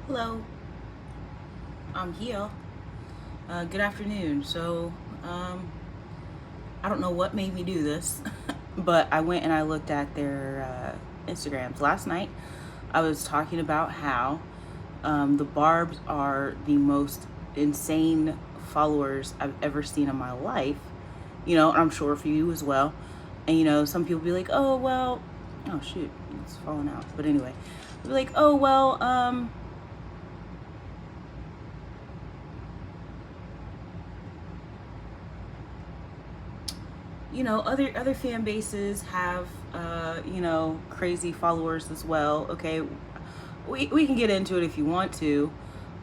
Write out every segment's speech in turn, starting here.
Hello, I'm here. Good afternoon. I don't know what made me do this, but I went and I looked at their Instagrams last night. I was talking about how the Barbs are the most insane followers I've ever seen in my life. I'm sure for you as well. And some people be like, "Oh well," oh shoot, it's falling out. But anyway, they'll be like, "Oh well, other fan bases have crazy followers as well. Okay, we can get into it if you want to,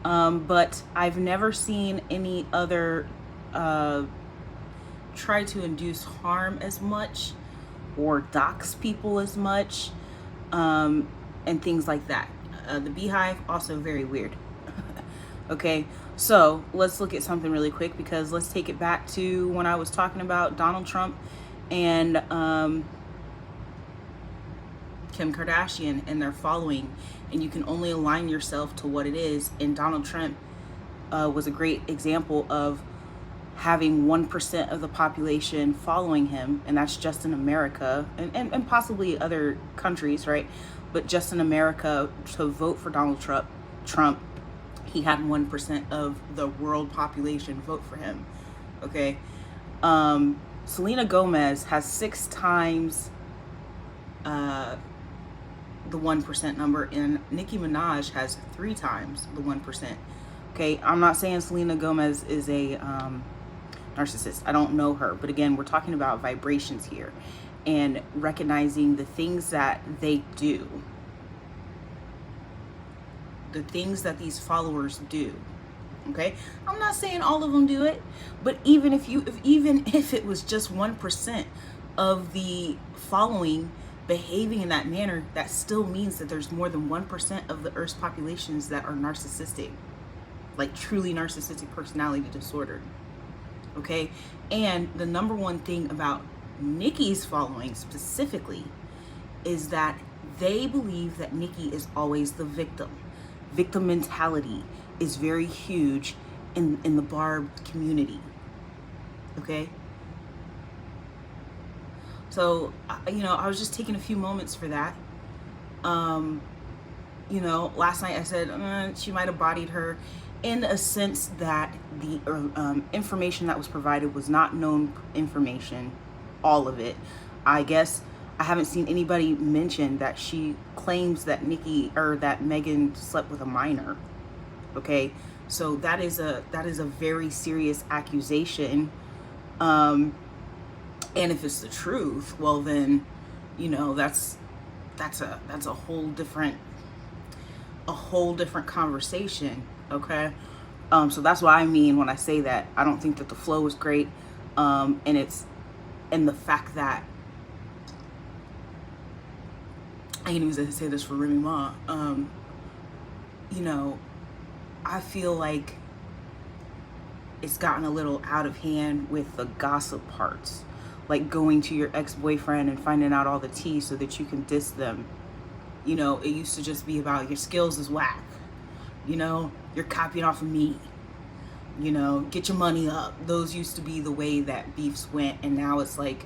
but I've never seen any other try to induce harm as much or dox people as much, and things like that. The Beehive also very weird. Okay, so let's look at something really quick, because let's take it back to when I was talking about Donald Trump and Kim Kardashian and their following, and you can only align yourself to what it is. And Donald Trump was a great example of having 1% of the population following him, and that's just in America, and possibly other countries, right? But just in America, to vote for Donald Trump, he had 1% of the world population vote for him. Okay. Selena Gomez has 6 times the 1% number, and Nicki Minaj has 3 times the 1%. Okay, I'm not saying Selena Gomez is a narcissist. I don't know her, but again, we're talking about vibrations here and recognizing the things that they do, the things that these followers do. Okay, I'm not saying all of them do it, but even if it was just 1% of the following behaving in that manner, that still means that there's more than 1% of the Earth's populations that are narcissistic, like truly narcissistic personality disorder. Okay, and the number one thing about Nicki's following specifically is that they believe that Nicki is always the victim. Victim mentality is very huge in the Barb community. Okay, so I was just taking a few moments for that. Last night I said she might have bodied her, in a sense that the information that was provided was not known information, all of it. I guess I haven't seen anybody mention that she claims that Nicki or that Megan slept with a minor. Okay, so that is a very serious accusation. And if it's the truth, well then, that's a whole different conversation. Okay, so that's what I mean when I say that I don't think that the flow is great, and the fact that I can't even say this for Remy Ma. I feel like it's gotten a little out of hand with the gossip parts, like going to your ex-boyfriend and finding out all the tea so that you can diss them. It used to just be about your skills is whack. You're copying off of me. Get your money up. Those used to be the way that beefs went, and now it's like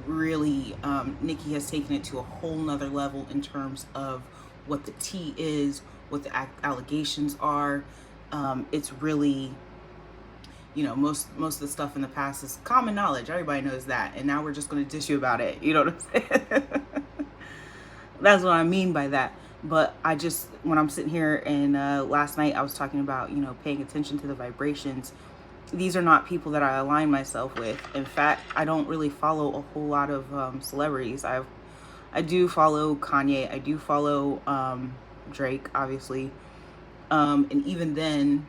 really Nicki has taken it to a whole nother level in terms of what the tea is, what the allegations are. It's really, most of the stuff in the past is common knowledge. Everybody knows that, and now we're just going to diss you about it. You know what I'm saying? That's what I mean by that. But when I'm sitting here, and last night I was talking about, paying attention to the vibrations. These are not people that I align myself with. In fact, I don't really follow a whole lot of celebrities. I do follow Kanye. I do follow Drake, obviously. And even then,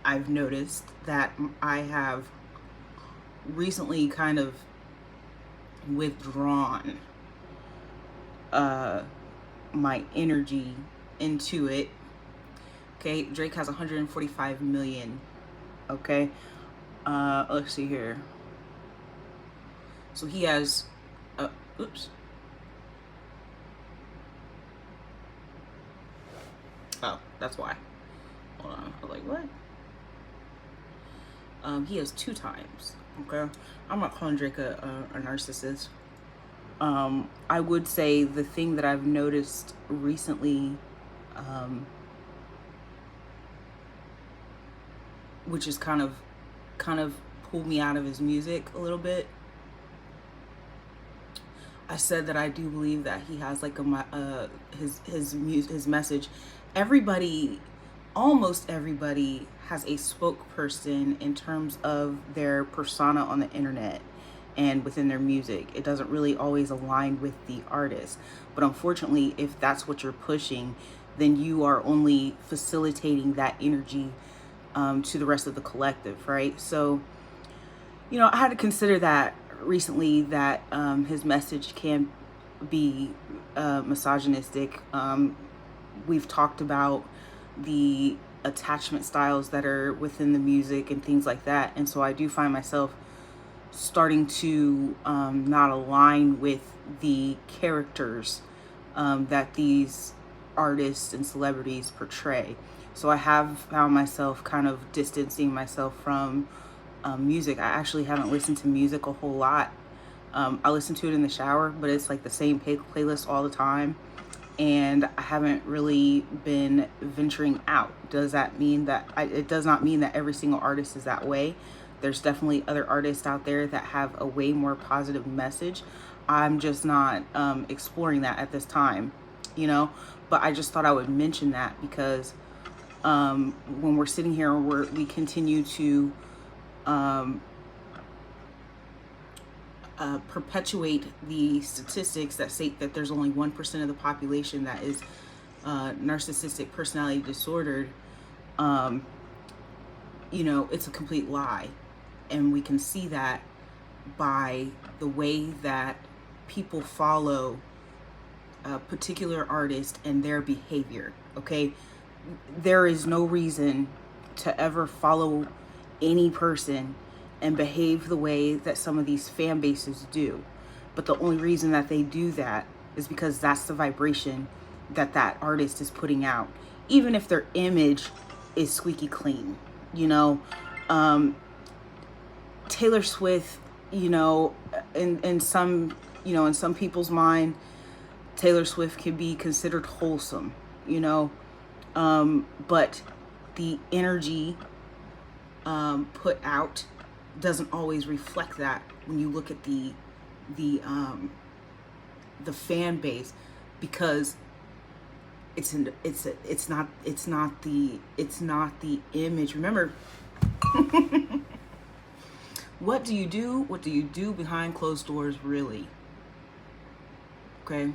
I've noticed that I have recently kind of withdrawn my energy into it. Okay, Drake has 145 million. Okay, let's see here. So he has, oops. Oh, that's why. Hold on. I was like, what? He has 2 times. Okay. I'm not calling Drake a narcissist. I would say the thing that I've noticed recently, which is kind of pulled me out of his music a little bit. I said that I do believe that he has like his message. Everybody, almost everybody, has a spokesperson in terms of their persona on the internet and within their music. It doesn't really always align with the artist, but unfortunately, if that's what you're pushing, then you are only facilitating that energy to the rest of the collective, right? So, I had to consider that recently, that his message can be misogynistic. We've talked about the attachment styles that are within the music and things like that. And so I do find myself starting to not align with the characters that these artists and celebrities portray. So I have found myself kind of distancing myself from music. I actually haven't listened to music a whole lot. I listen to it in the shower, but it's like the same playlist all the time. And I haven't really been venturing out. Does that mean that it does not mean that every single artist is that way? There's definitely other artists out there that have a way more positive message. I'm just not exploring that at this time, But I just thought I would mention that because when we're sitting here, we continue to perpetuate the statistics that state that there's only 1% of the population that is narcissistic personality disordered. It's a complete lie. And we can see that by the way that people follow a particular artist and their behavior, okay? There is no reason to ever follow any person and behave the way that some of these fan bases do. But the only reason that they do that is because that's the vibration that that artist is putting out, even if their image is squeaky clean. Taylor Swift, in some people's mind, Taylor Swift can be considered wholesome, but the energy put out doesn't always reflect that when you look at the fan base, because it's not the image. Remember, what do you do behind closed doors, really? Okay.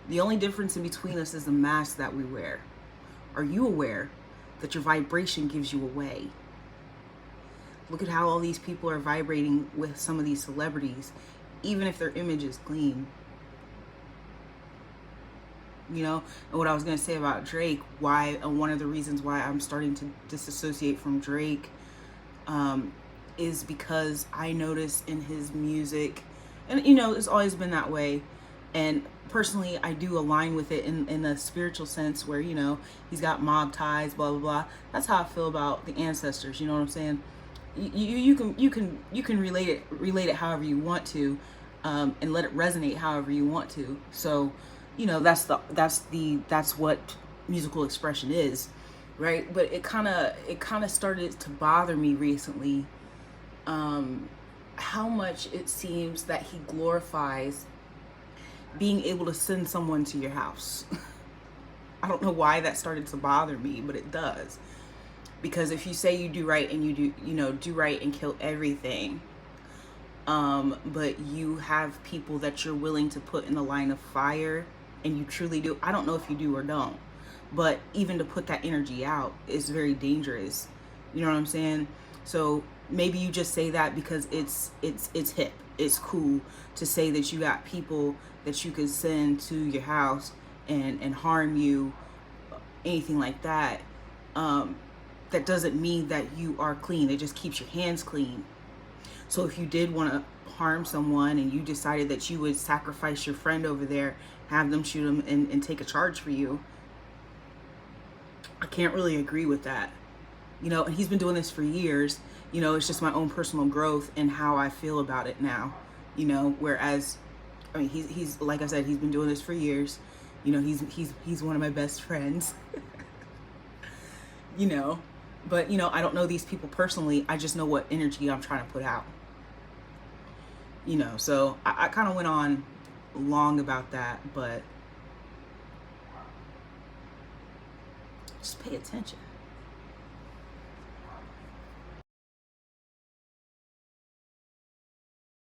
The only difference in between us is the mask that we wear. Are you aware that your vibration gives you away? Look at how all these people are vibrating with some of these celebrities, even if their image is clean. And what I was going to say about Drake, one of the reasons why I'm starting to disassociate from Drake is because I notice in his music, and it's always been that way, and personally I do align with it in a spiritual sense, where he's got mob ties, blah blah blah. That's how I feel about the ancestors. You know what I'm saying? You can relate it however you want to, and let it resonate however you want to. So that's what musical expression is, right? But it kind of started to bother me recently, how much it seems that he glorifies being able to send someone to your house. I don't know why that started to bother me, but it does. Because if you say you do right and you do right and kill everything, but you have people that you're willing to put in the line of fire, and you truly do, I don't know if you do or don't, but even to put that energy out is very dangerous. You know what I'm saying? So maybe you just say that because it's hip, it's cool to say that you got people that you could send to your house and harm you, anything like that. That doesn't mean that you are clean. It just keeps your hands clean. So if you did want to harm someone and you decided that you would sacrifice your friend over there, have them shoot him and take a charge for you, I can't really agree with that. You know, and he's been doing this for years. You know, it's just my own personal growth and how I feel about it now. You know, whereas, I mean, he's like I said, he's been doing this for years. You know, he's one of my best friends. You know, but you know, I don't know these people personally. I just know what energy I'm trying to put out. You know, so I kind of went on long about that, but just pay attention.